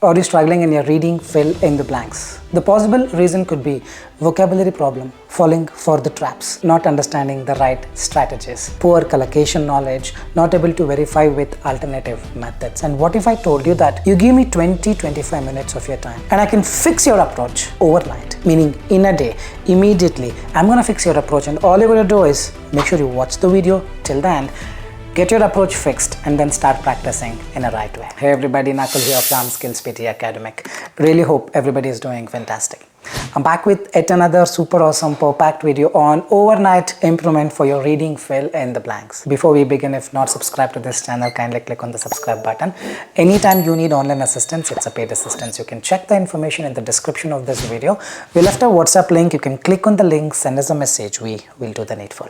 Or are you struggling in your reading? Fill in the blanks. The possible reason could be vocabulary problem, falling for the traps, not understanding the right strategies, poor collocation knowledge, not able to verify with alternative methods. And what if I told you that you give me 20-25 minutes of your time and I can fix your approach overnight, meaning in a day, immediately, I'm gonna fix your approach, and all you're gonna do is make sure you watch the video till the end, get your approach fixed, and then start practicing in a right way. Hey everybody, Nakul here from SKILLS PTE Academic. Really hope everybody is doing fantastic. I'm back with yet another super awesome packed video on overnight improvement for your reading. Fill in the blanks. Before we begin, if not subscribed to this channel, kindly click on the subscribe button. Anytime you need online assistance, it's a paid assistance. You can check the information in the description of this video. We left a WhatsApp link. You can click on the link, send us a message. We will do the needful.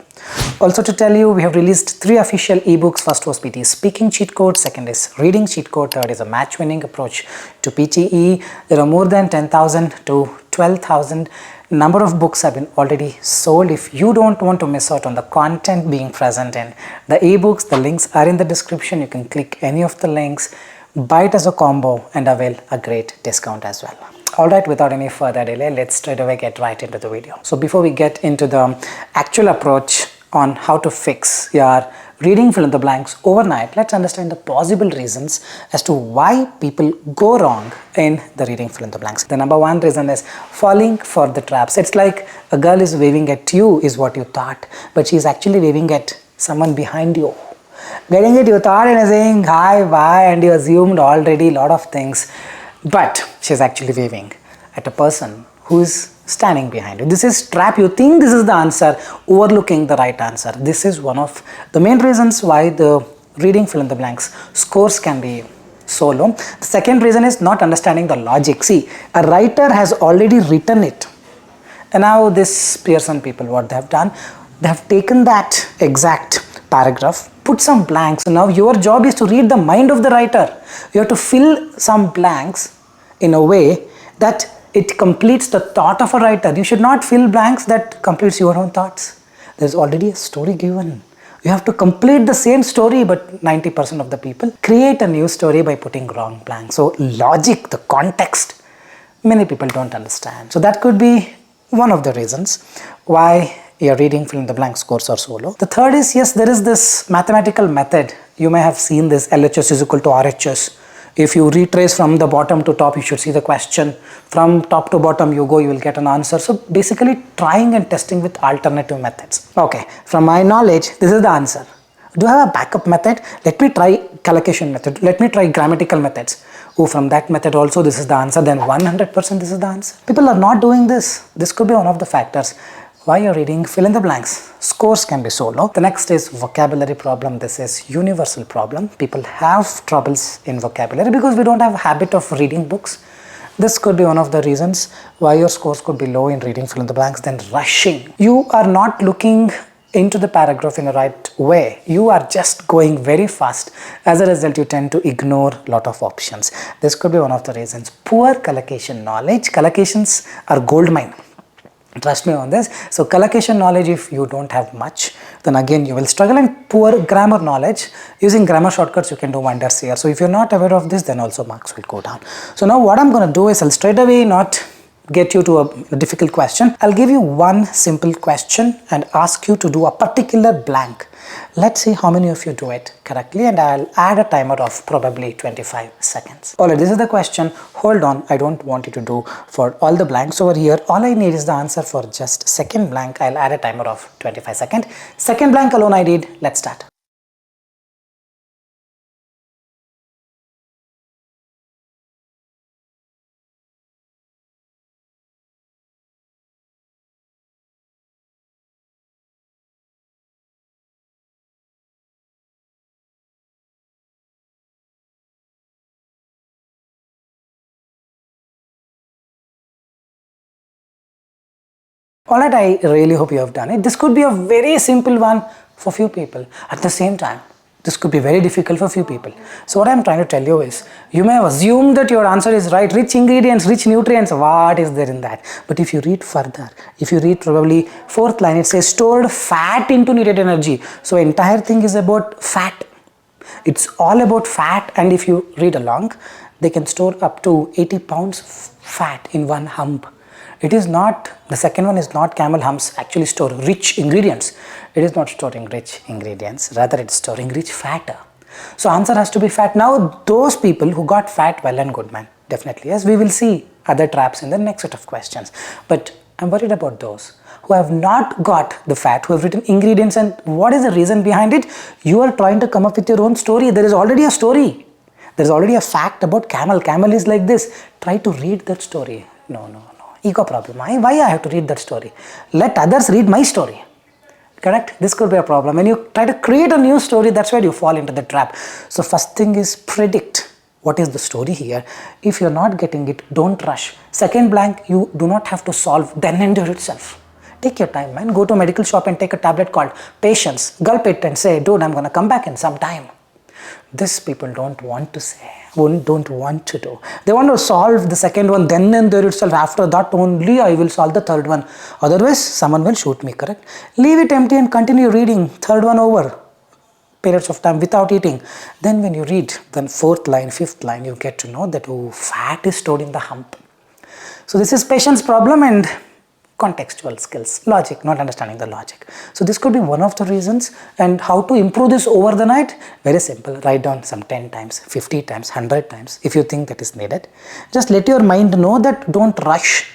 Also to tell you, we have released 3 official ebooks. First was PTE speaking cheat code, second is reading cheat code, third is a match winning approach to PTE. There are more than 10,000 to 12,000 number of books have been already sold. If you don't want to miss out on the content being present in the ebooks, the links are in the description. You can click any of the links, buy it as a combo, and avail a great discount as well. Alright, without any further delay, let's straight away get right into the video. So before we get into the actual approach on how to fix your reading fill in the blanks overnight, let's understand the possible reasons as to why people go wrong in the reading fill in the blanks. The number one reason is falling for the traps. It's like a girl is waving at you is what you thought, but she's actually waving at someone behind you. Getting it, you thought and saying hi, bye, and you assumed already a lot of things, but she's actually waving at a person who's standing behind you. This is trap. You think this is the answer, overlooking the right answer. This is one of the main reasons why the reading fill in the blanks scores can be so low. The second reason is not understanding the logic. See, a writer has already written it, and now this Pearson people, what they have done, they have taken that exact paragraph, put some blanks. So now your job is to read the mind of the writer. You have to fill some blanks in a way that it completes the thought of a writer. You should not fill blanks that completes your own thoughts. There's already a story given. You have to complete the same story, but 90% of the people create a new story by putting wrong blanks. So logic, the context, many people don't understand. So that could be one of the reasons why your reading fill in the blank scores are so low. The third is, yes, there is this mathematical method. You may have seen this LHS is equal to RHS. If you retrace from the bottom to top, you should see the question. From top to bottom you go, you will get an answer. So basically trying and testing with alternative methods. Okay, from my knowledge, this is the answer. Do I have a backup method? Let me try collocation method. Let me try grammatical methods. Oh, from that method also this is the answer. Then 100% this is the answer. People are not doing this. This could be one of the factors why you're reading fill in the blanks scores can be so low. The next is vocabulary problem. This is universal problem. People have troubles in vocabulary because we don't have a habit of reading books. This could be one of the reasons why your scores could be low in reading fill in the blanks. Then rushing. You are not looking into the paragraph in the right way. You are just going very fast. As a result, you tend to ignore a lot of options. This could be one of the reasons. Poor collocation knowledge. Collocations are gold mine. Trust me on this. So collocation knowledge, if you don't have much, then again you will struggle. And poor grammar knowledge, using grammar shortcuts you can do wonders here. So if you're not aware of this, then also marks will go down. So now what I'm going to do is I'll straight away not get you to a difficult question. I'll give you one simple question and ask you to do a particular blank. Let's see how many of you do it correctly, and I'll add a timer of probably 25 seconds. Alright, this is the question. Hold on, I don't want you to do for all the blanks over here. All I need is the answer for just second blank. I'll add a timer of 25 seconds. Second blank alone I did. Let's start. Alright, I really hope you have done it. This could be a very simple one for few people. At the same time, this could be very difficult for few people. So what I am trying to tell you is, you may have assumed that your answer is right. Rich ingredients, rich nutrients, what is there in that? But if you read further, if you read probably fourth line, it says stored fat into needed energy. So entire thing is about fat. It's all about fat, and if you read along, They can store up to 80 pounds fat in one hump. It is not, the second one is not camel humps actually store rich ingredients. It is not storing rich ingredients, rather it's storing rich fat. So answer has to be fat. Now those people who got fat, well and good, man, definitely yes. We will see other traps in the next set of questions, but I'm worried about those who have not got the fat, who have written ingredients and what is the reason behind it. You are trying to come up with your own story. There is already a story. There is already a fact about camel. Camel is like this. Try to read that story. No. Ego problem. Why I have to read that story? Let others read my story. Correct? This could be a problem. When you try to create a new story, that's where you fall into the trap. So first thing is predict. What is the story here? If you're not getting it, don't rush. Second blank, you do not have to solve then and there itself. Take your time, man. Go to a medical shop and take a tablet called patience. Gulp it and say, dude, I'm going to come back in some time. This people don't want to say, don't want to do. They want to solve the second one then and there itself. After that only I will solve the third one. Otherwise, someone will shoot me, correct? Leave it empty and continue reading third one over periods of time without eating. Then when you read the fourth line, fifth line, you get to know that oh, fat is stored in the hump. So this is patience problem and contextual skills, logic, not understanding the logic. So this could be one of the reasons. And how to improve this over the night? Very simple. Write down some 10 times, 50 times, 100 times if you think that is needed. Just let your mind know that don't rush.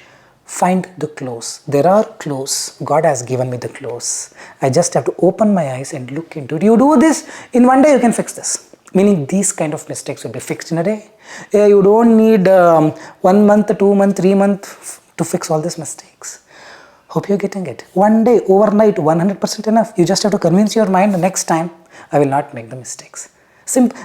Find the clues. There are clues. God has given me the clues. I just have to open my eyes and look into it. You do this, in one day you can fix this. Meaning these kind of mistakes will be fixed in a day. You don't need 1 month, 2 months, 3 months to fix all these mistakes. Hope you're getting it. One day, overnight, 100% enough. You just have to convince your mind the next time I will not make the mistakes.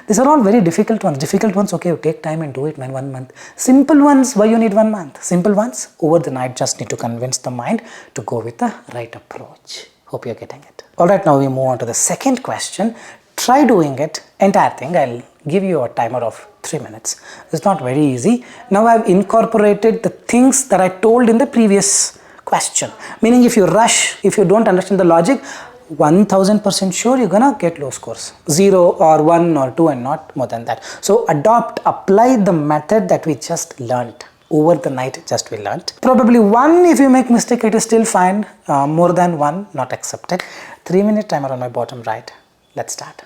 These are all very difficult ones. Difficult ones, okay, you take time and do it, man, 1 month. Simple ones, why you need 1 month? Simple ones, over the night, just need to convince the mind to go with the right approach. Hope you're getting it. Alright, now we move on to the second question. Try doing it, entire thing. I'll give you a timer of 3 minutes. It's not very easy. Now I've incorporated the things that I told in the previous question. Meaning if you rush, if you don't understand the logic, 1000% sure you're gonna get low scores. 0 or 1 or 2 and not more than that. So apply the method that we just learned. Over the night just we learned. Probably 1 if you make mistake it is still fine. More than 1 not accepted. 3-minute timer on my bottom right. Let's start.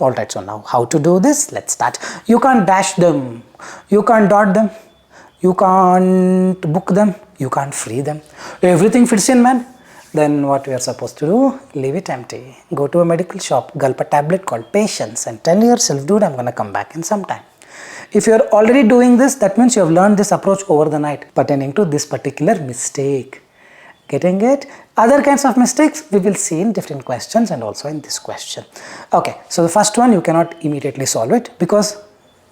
Alright, so now how to do this? Let's start. You can't dash them, you can't dot them, you can't book them, you can't free them. Everything fits in, man. Then what we are supposed to do? Leave it empty. Go to a medical shop, gulp a tablet called patience and tell yourself, dude, I'm gonna come back in some time. If you are already doing this, that means you have learned this approach over the night, pertaining to this particular mistake. Getting it? Other kinds of mistakes we will see in different questions and also in this question. Okay, so the first one you cannot immediately solve it because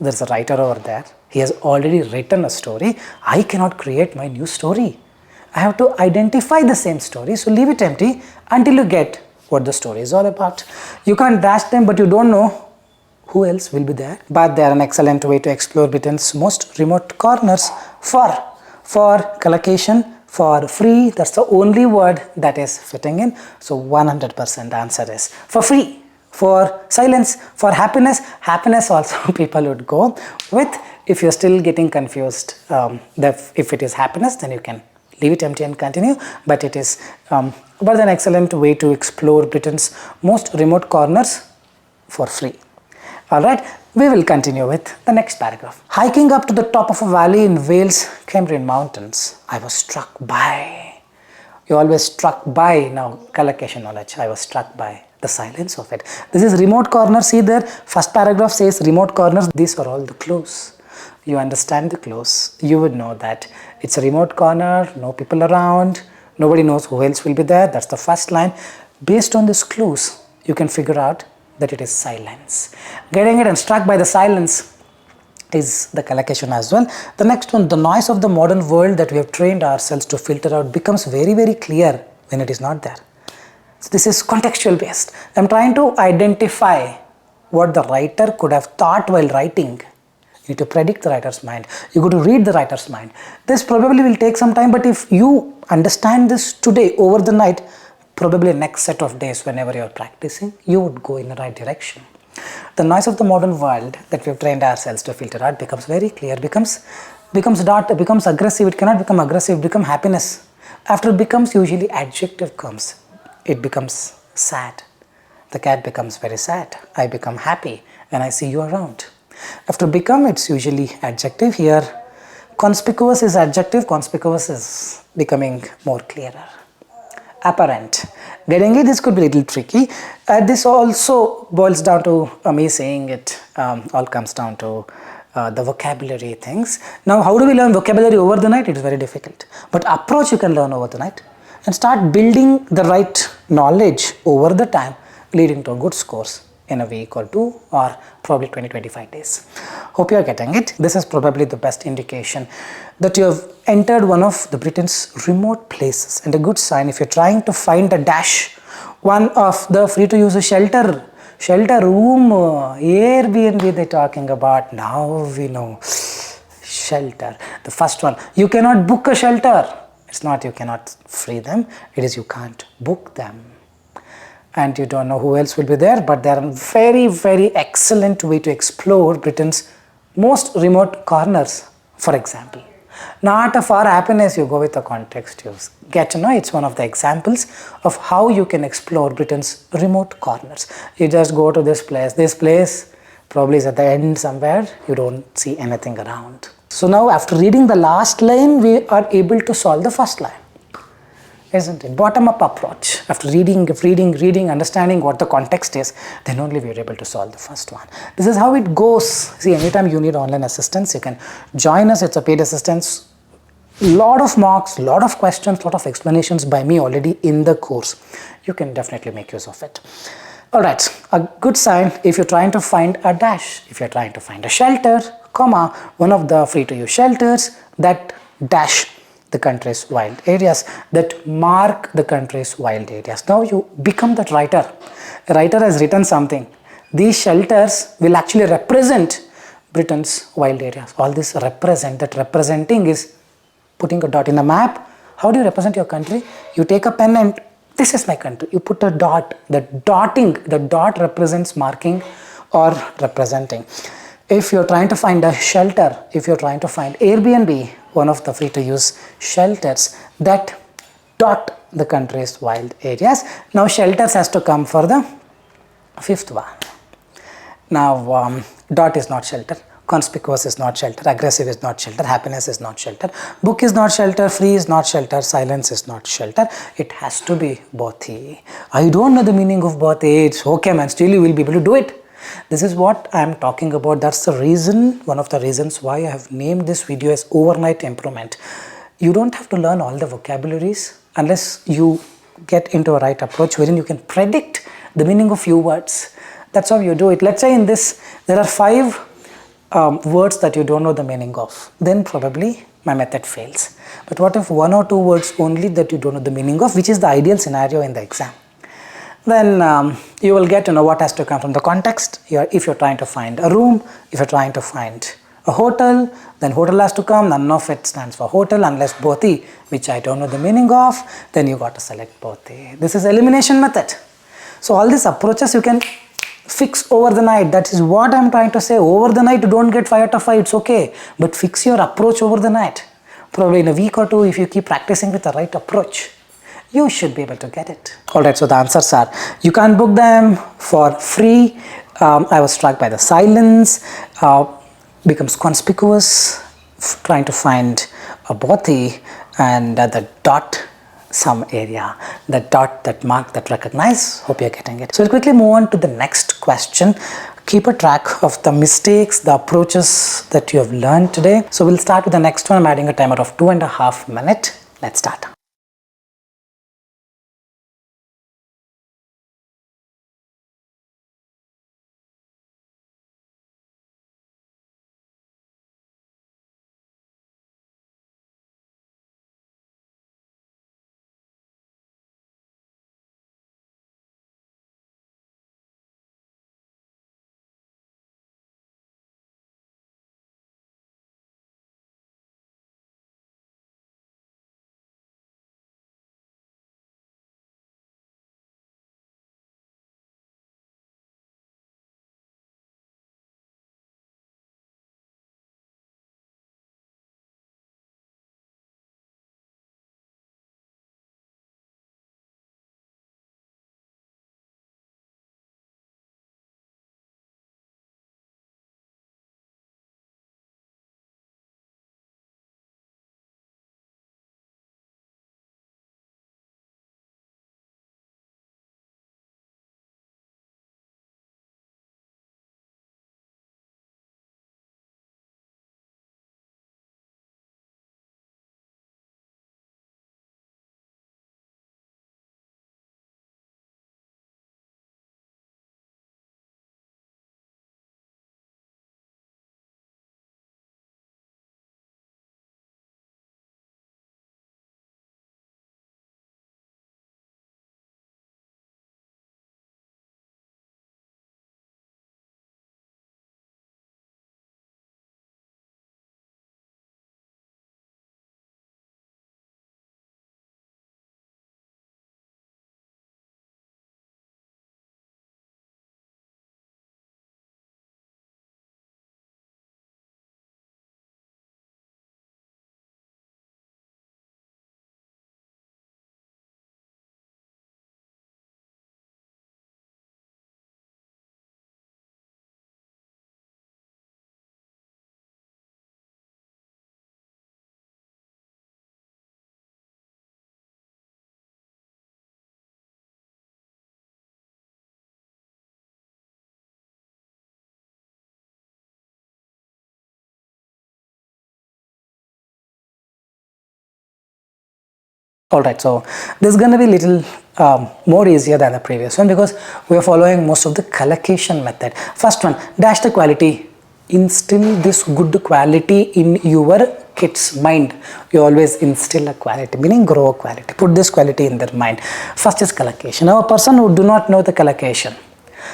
there's a writer over there. He has already written a story. I cannot create my new story. I have to identify the same story, so leave it empty until you get what the story is all about. You can't dash them, but you don't know who else will be there. But they are an excellent way to explore Britain's most remote corners for collocation, for free. That's the only word that is fitting in. So 100% answer is for free. For silence, for happiness. Happiness also people would go with. If you're still getting confused, if it is happiness, then you can leave it empty and continue, but it is but an excellent way to explore Britain's most remote corners for free. Alright, we will continue with the next paragraph. Hiking up to the top of a valley in Wales' Cambrian mountains, I was struck by. You always struck by, now collocation knowledge, I was struck by the silence of it. This is remote corner, see there, first paragraph says remote corners, these are all the clues. You understand the clues, you would know that it's a remote corner, no people around, nobody knows who else will be there, that's the first line. Based on these clues, you can figure out that it is silence. Getting it and struck by the silence is the collocation as well. The next one, the noise of the modern world that we have trained ourselves to filter out becomes very, very clear when it is not there. So this is contextual based. I'm trying to identify what the writer could have thought while writing. You need to predict the writer's mind. You got to read the writer's mind. This probably will take some time, but if you understand this today over the night, probably next set of days whenever you are practicing, you would go in the right direction. The noise of the modern world that we have trained ourselves to filter out becomes very clear, becomes aggressive. It cannot become aggressive, become happiness. After it becomes, usually adjective comes. It becomes sad. The cat becomes very sad. I become happy when I see you around. After become, it's usually adjective. Here, conspicuous is adjective, conspicuous is becoming more clearer. Apparent. Getting it, this could be a little tricky. This also boils down to me saying it, all comes down to the vocabulary things. Now, how do we learn vocabulary over the night? It is very difficult. But approach you can learn over the night and start building the right knowledge over the time, leading to a good scores in a week or two or probably 20-25 days. Hope you are getting it. This is probably the best indication that you have entered one of the Britain's remote places, and a good sign if you're trying to find a dash, one of the free to use shelter room, Airbnb they're talking about. Now we know shelter. The first one, you cannot book a shelter. It's not you cannot free them, it is you can't book them. And you don't know who else will be there, but they are a very, very excellent way to explore Britain's most remote corners, for example. Not for happiness, you go with the context, you get to know. It's one of the examples of how you can explore Britain's remote corners. You just go to this place probably is at the end somewhere, you don't see anything around. So now after reading the last line, we are able to solve the first line. Isn't it? Bottom-up approach. After reading, understanding what the context is, then only we are able to solve the first one. This is how it goes. See, anytime you need online assistance, you can join us. It's a paid assistance. Lot of marks, lot of questions, lot of explanations by me already in the course. You can definitely make use of it. Alright, a good sign if you're trying to find a dash, if you're trying to find a shelter, comma, one of the free-to-use shelters that dash the country's wild areas, that mark the country's wild areas. Now you become that writer. A writer has written something. These shelters will actually represent Britain's wild areas. All this represent, that representing is putting a dot in the map. How do you represent your country? You take a pen and this is my country. You put a dot. The dot represents marking or representing. If you're trying to find a shelter, if you're trying to find Airbnb, one of the free-to-use shelters that dot the country's wild areas. Now shelters has to come for the fifth one. Now, dot is not shelter, conspicuous is not shelter, aggressive is not shelter, happiness is not shelter, book is not shelter, free is not shelter, silence is not shelter. It has to be bothy. I don't know the meaning of bothy. It's okay, man. Still, you will be able to do it. This is what I am talking about. That's the reason, one of the reasons why I have named this video as Overnight Improvement. You don't have to learn all the vocabularies unless you get into a right approach wherein you can predict the meaning of few words. That's how you do it. Let's say in this, there are 5 words that you don't know the meaning of. Then probably my method fails. But what if 1 or 2 words only that you don't know the meaning of, which is the ideal scenario in the exam? Then you will get to know what has to come from the context. If you're trying to find a room, if you're trying to find a hotel, then hotel has to come. None of it stands for hotel unless bothy, which I don't know the meaning of. Then you got to select bothy. This is elimination method. So all these approaches you can fix over the night. That is what I'm trying to say. Over the night, you don't get 5 out of 5. It's okay. But fix your approach over the night. Probably in a week or 2, if you keep practicing with the right approach, you should be able to get it. Alright, so the answers are, you can't book them for free. I was struck by the silence. Becomes conspicuous. Trying to find a bothy, and the dot, some area, the dot, that mark, that recognize. Hope you're getting it. So we'll quickly move on to the next question. Keep a track of the mistakes, the approaches that you have learned today. So we'll start with the next one. I'm adding a timer of 2.5 minutes. Let's start. Alright, so this is going to be little more easier than the previous one because we are following most of the collocation method. First one, dash the quality. Instill this good quality in your kid's mind. You always instill a quality, meaning grow a quality. Put this quality in their mind. First is collocation. Now a person who do not know the collocation,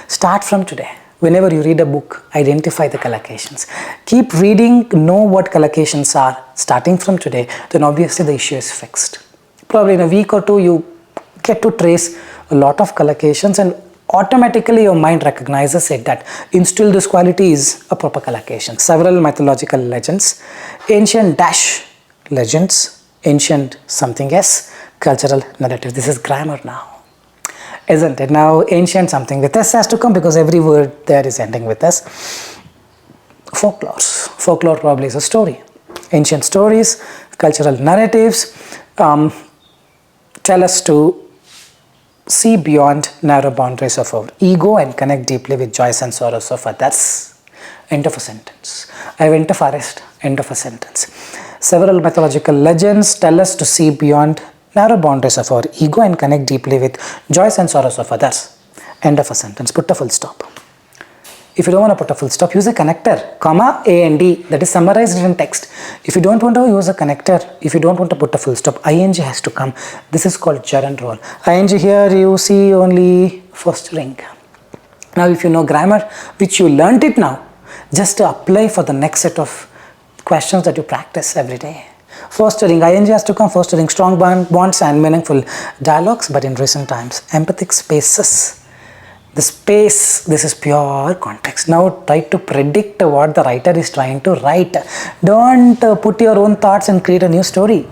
start from today. Whenever you read a book, identify the collocations. Keep reading, know what collocations are. Starting from today, then obviously the issue is fixed. Probably in a week or 2, you get to trace a lot of collocations and automatically your mind recognizes it that instill this quality is a proper collocation. Several mythological legends, ancient dash legends, ancient something else, cultural narrative. This is grammar now. Isn't it? Now, ancient something with S has to come because every word there is ending with S. Folklores. Folklore probably is a story. Ancient stories, cultural narratives tell us to see beyond narrow boundaries of our ego and connect deeply with joys and sorrows of others. End of a sentence. I went to forest. End of a sentence. Several mythological legends tell us to see beyond narrow boundaries of our ego and connect deeply with joys and sorrows of others. End of a sentence. Put a full stop. If you don't want to put a full stop, use a connector, comma, A and D, that is summarized in text. If you don't want to use a connector, if you don't want to put a full stop, ing has to come. This is called gerund role. Ing here you see only first ring. Now if you know grammar, which you learnt it now, just to apply for the next set of questions that you practice every day. First ring, ing has to come, first ring, strong bonds and meaningful dialogues, but in recent times, empathic spaces. The space, this is pure context. Now try to predict what the writer is trying to write. Don't put your own thoughts and create a new story.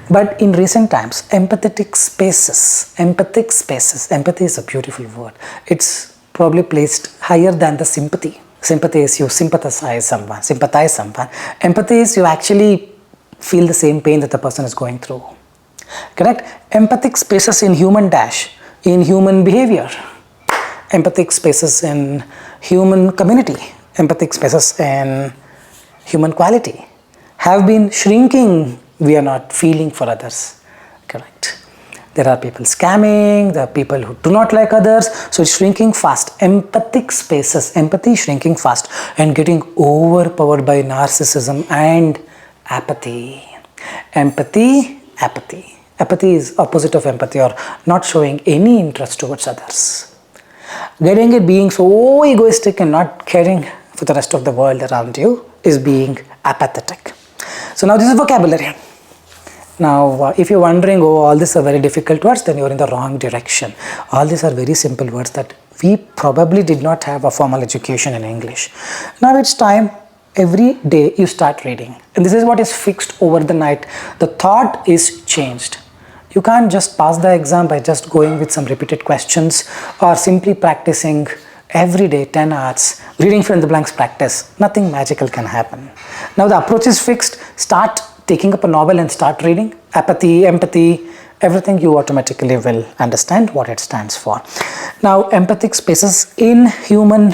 But in recent times, empathic spaces, empathy is a beautiful word. It's probably placed higher than the sympathy. Sympathy is you sympathize someone. Empathy is you actually feel the same pain that the person is going through. Correct? Empathic spaces in human behavior. Empathic spaces in human community, empathic spaces in human quality have been shrinking. We are not feeling for others, correct? There are people scamming, there are people who do not like others, so it's shrinking fast. Empathic spaces, empathy is shrinking fast and getting overpowered by narcissism and apathy. Apathy is opposite of empathy, or not showing any interest towards others. Getting it being so egoistic and not caring for the rest of the world around you is being apathetic. So now this is vocabulary. Now if you're wondering, oh, all these are very difficult words, then you're in the wrong direction. All these are very simple words that we probably did not have a formal education in English. Now it's time, every day you start reading. And this is what is fixed over the night. The thought is changed. You can't just pass the exam by just going with some repeated questions or simply practicing every day 10 hours. Reading from the blanks practice. Nothing magical can happen. Now the approach is fixed. Start taking up a novel and start reading. Apathy, empathy, everything you automatically will understand what it stands for. Now empathic spaces in human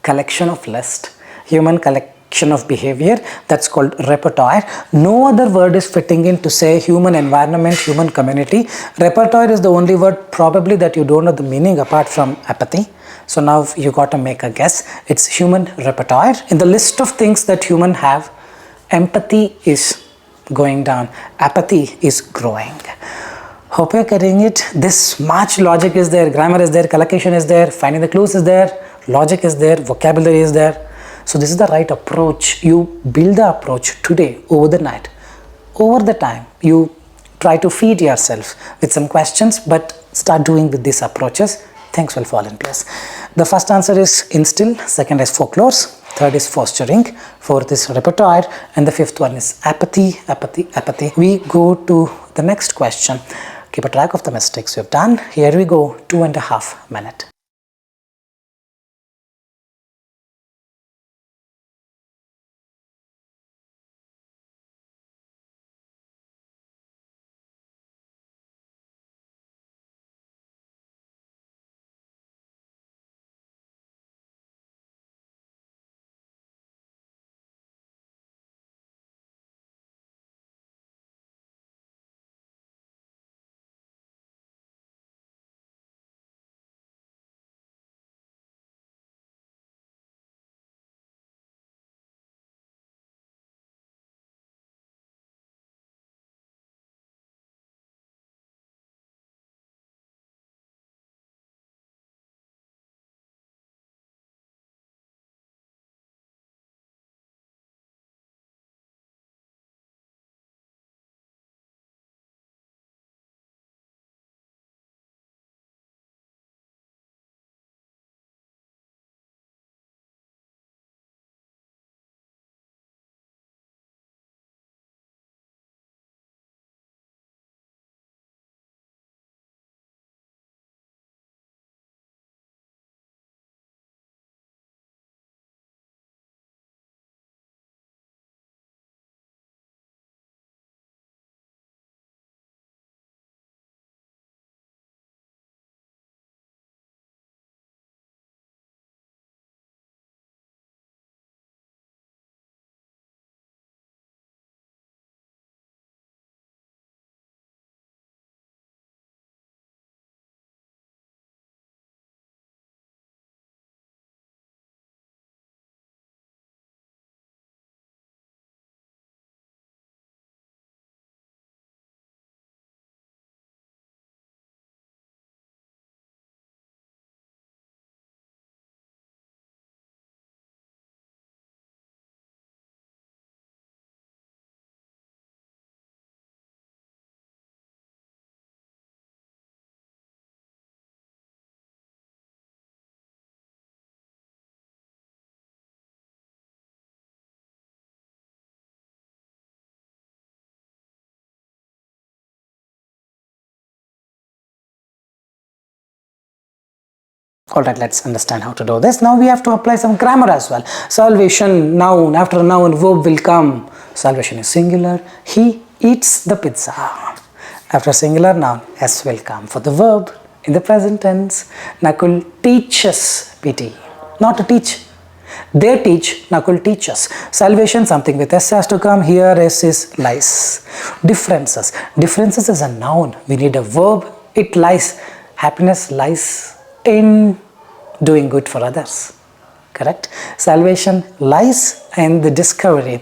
collection of list, human collection of behavior, that's called repertoire. No other word is fitting in to say human environment, human community. Repertoire is the only word probably that you don't know the meaning apart from apathy. So now you got to make a guess. It's human repertoire. In the list of things that human have, empathy is going down, apathy is growing. Hope you're getting it. This much logic is there, grammar is there, collocation is there, finding the clues is there, logic is there, vocabulary is there. So this is the right approach. You build the approach today, over the night. Over the time, you try to feed yourself with some questions, but start doing with these approaches. Things will fall in place. The first answer is instill, second is folklores, third is fostering, fourth is repertoire, and the fifth one is apathy. We go to the next question. Keep a track of the mistakes you've done. Here we go, 2.5 minutes. Alright, let's understand how to do this. Now we have to apply some grammar as well. Salvation, noun, after a noun, verb will come. Salvation is singular. He eats the pizza. After singular noun, S will come for the verb in the present tense. Nakul teaches PT. Not to teach. They teach, Nakul teaches. Salvation, something with S has to come. Here S is lies. Differences. Differences is a noun. We need a verb. It lies. Happiness lies in doing good for others. Correct? Salvation lies in the discovery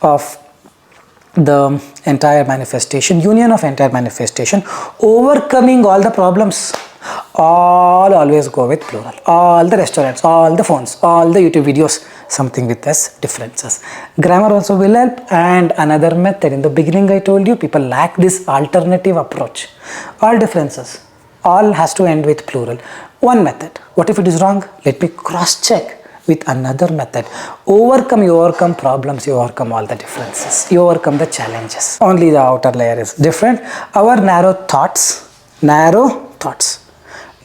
of the entire manifestation, union of entire manifestation, overcoming all the problems. All always go with plural. All the restaurants, all the phones, all the YouTube videos, something with this differences. Grammar also will help. And another method, in the beginning I told you, people lack this alternative approach. All differences, all has to end with plural. One method. What if it is wrong? Let me cross check with another method. Overcome, you overcome problems, you overcome all the differences, you overcome the challenges. Only the outer layer is different. Our narrow thoughts,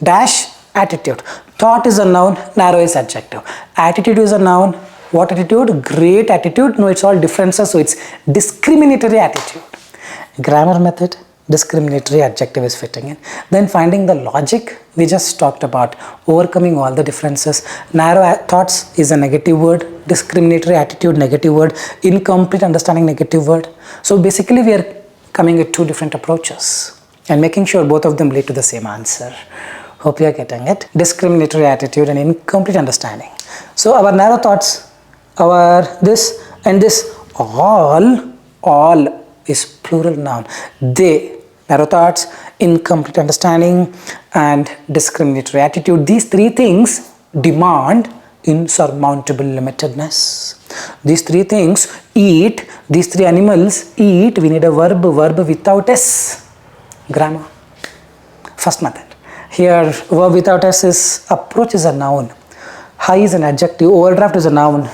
dash attitude. Thought is a noun, narrow is adjective. Attitude is a noun. What attitude? Great attitude. No, it's all differences, so it's discriminatory attitude. Grammar method, discriminatory adjective is fitting in. Then finding the logic, we just talked about overcoming all the differences. Narrow thoughts is a negative word, discriminatory attitude negative word, incomplete understanding negative word. So basically we are coming with two different approaches and making sure both of them lead to the same answer. Hope you are getting it. Discriminatory attitude and incomplete understanding. So our narrow thoughts, our this and this, all is plural noun. They, narrow thoughts, incomplete understanding and discriminatory attitude. These three things demand insurmountable limitedness. These three things eat, these three animals eat. We need a verb without S. Grammar. First method. Here verb without S is approach is a noun. High is an adjective. Overdraft is a noun.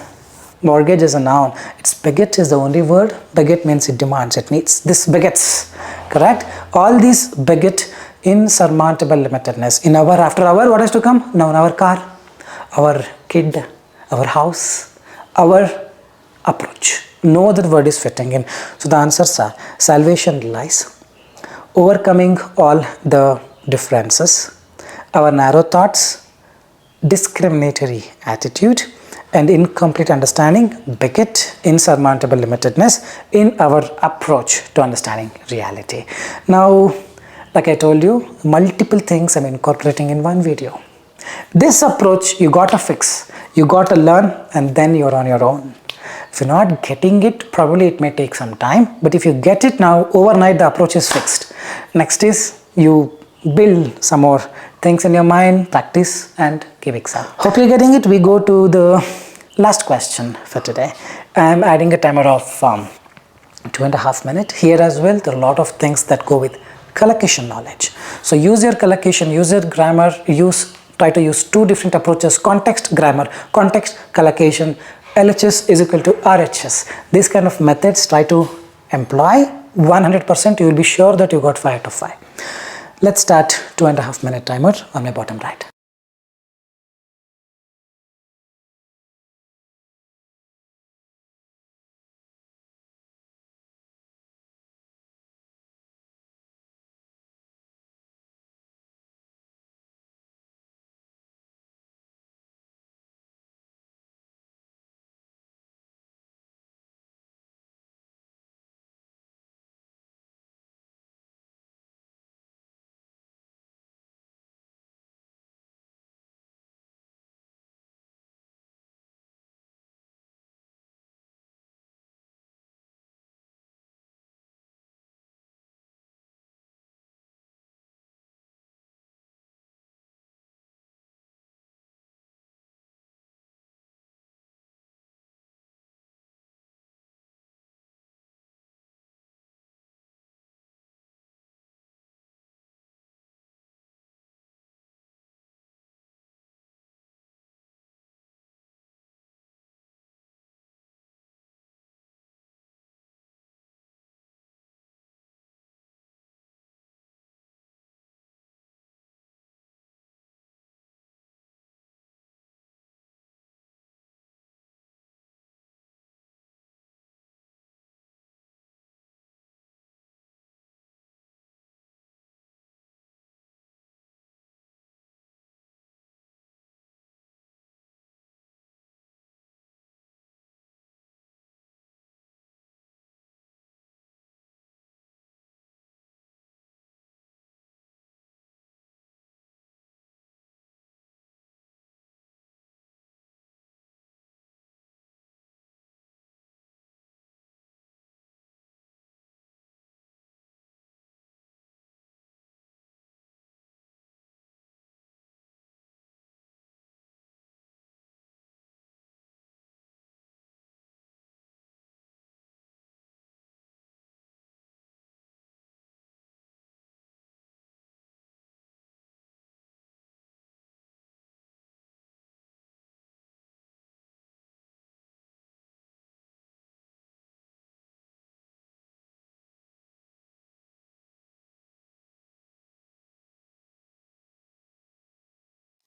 Mortgage is a noun. Its beget is the only word. Beget means it demands, it needs. This begets, correct? All these beget insurmountable limitedness. In our, after our, what has to come? Noun, our car, our kid, our house, our approach. No other word is fitting in. So the answers are salvation lies, overcoming all the differences, our narrow thoughts, discriminatory attitude, and incomplete understanding, beget insurmountable limitedness in our approach to understanding reality. Now, like I told you, multiple things I'm incorporating in one video. This approach you got to fix, you got to learn, and then you're on your own. If you're not getting it, probably it may take some time, but if you get it now, overnight the approach is fixed. Next is you build some more things in your mind, practice and give exam. Hope you're getting it. We go to the last question for today. I'm adding a timer of 2.5 minutes. Here as well, there are a lot of things that go with collocation knowledge. So use your collocation, use your grammar, try to use two different approaches: context, grammar, context, collocation. LHS is equal to RHS. These kind of methods try to employ 100%. You will be sure that you got 5 out of 5. Let's start 2.5 minute timer on my bottom right.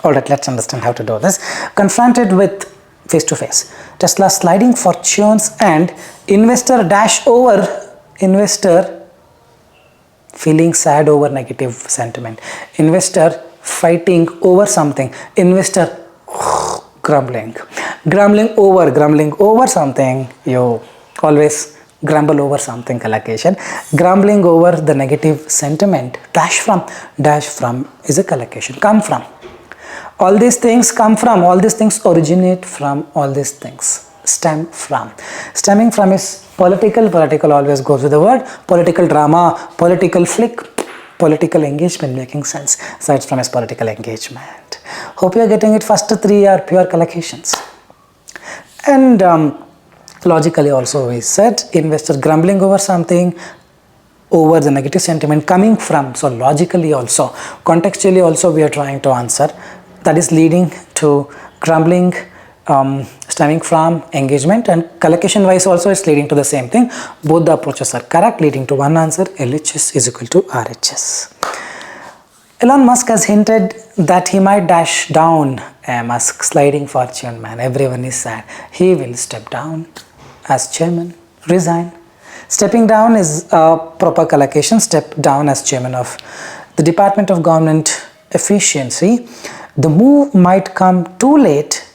Alright, let's understand how to do this. Confronted with face-to-face, Tesla sliding fortunes and investor dash over, investor feeling sad over negative sentiment, investor fighting over something, investor grumbling over something. You always grumble over something, collocation. Grumbling over the negative sentiment, dash from is a collocation, come from. All these things come from, all these things originate from, all these things stem from. Stemming from is political always goes with the word, political drama, political flick, political engagement, making sense. So it's from his political engagement. Hope you are getting it. First 3 are pure collocations. And logically also we said investor grumbling over something, over the negative sentiment coming from. So logically also, contextually also we are trying to answer. That is leading to grumbling, stemming from, engagement, and collocation wise also it's leading to the same thing. Both the approaches are correct, leading to one answer. LHS is equal to RHS. Elon Musk has hinted that he might dash down. Musk sliding fortune man, everyone is sad. He will step down as chairman, resign. Stepping down is a proper collocation. Step down as chairman of the Department of Government Efficiency. The move might come too late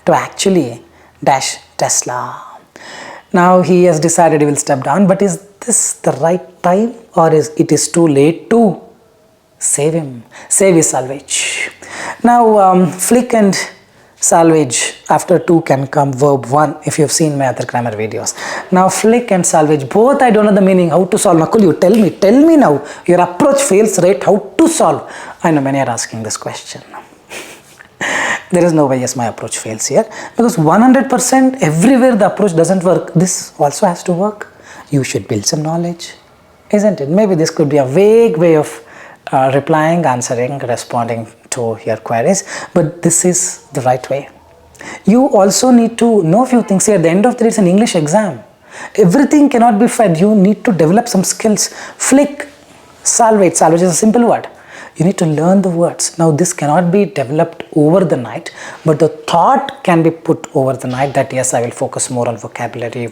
to actually dash Tesla. Now he has decided he will step down, but is this the right time, or is it too late to save him? Save is salvage. Now flick and salvage, after 2 can come verb 1 if you have seen my other grammar videos. Now flick and salvage, both I don't know the meaning, how to solve. Nakul, you tell me now, your approach fails, right? How to solve? I know many are asking this question. There is no way yes my approach fails here, because 100% everywhere the approach doesn't work. This also has to work. You should build some knowledge, isn't it? Maybe this could be a vague way of replying, answering, responding to your queries, but this is the right way. You also need to know a few things here. At the end of the day, it's an English exam. Everything cannot be fed. You need to develop some skills. Flick, salvage is a simple word. You need to learn the words. Now this cannot be developed over the night, but the thought can be put over the night that yes, I will focus more on vocabulary.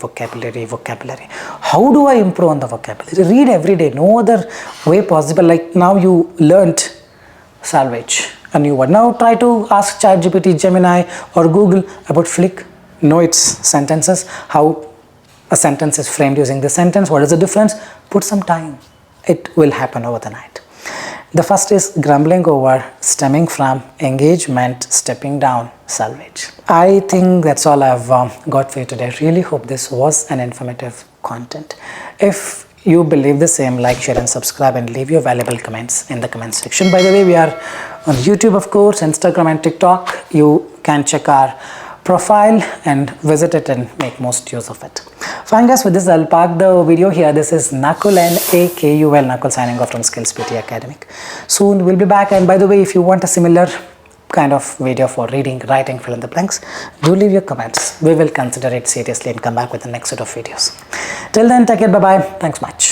How do I improve on the vocabulary? Read every day. No other way possible. Like now you learnt salvage, a new word. Now try to ask ChatGPT, Gemini or Google about flick. Know its sentences, how a sentence is framed using this sentence, what is the difference? Put some time. It will happen over the night. The first is grumbling over, stemming from, engagement, stepping down, salvage. I think that's all I've got for you today. I really hope this was an informative content. If you believe the same, like, share and subscribe, and leave your valuable comments in the comment section. By the way, we are on YouTube, of course, Instagram and TikTok. You can check our profile and visit it and make most use of it. Fine guys, with this I'll park the video here. This is Nakul, Nakul, Nakul signing off from SKILLS PTE Academic. Soon we'll be back, and by the way, if you want a similar kind of video for reading, writing, fill in the blanks, do leave your comments. We will consider it seriously and come back with the next set of videos. Till then, take care, bye bye, thanks much.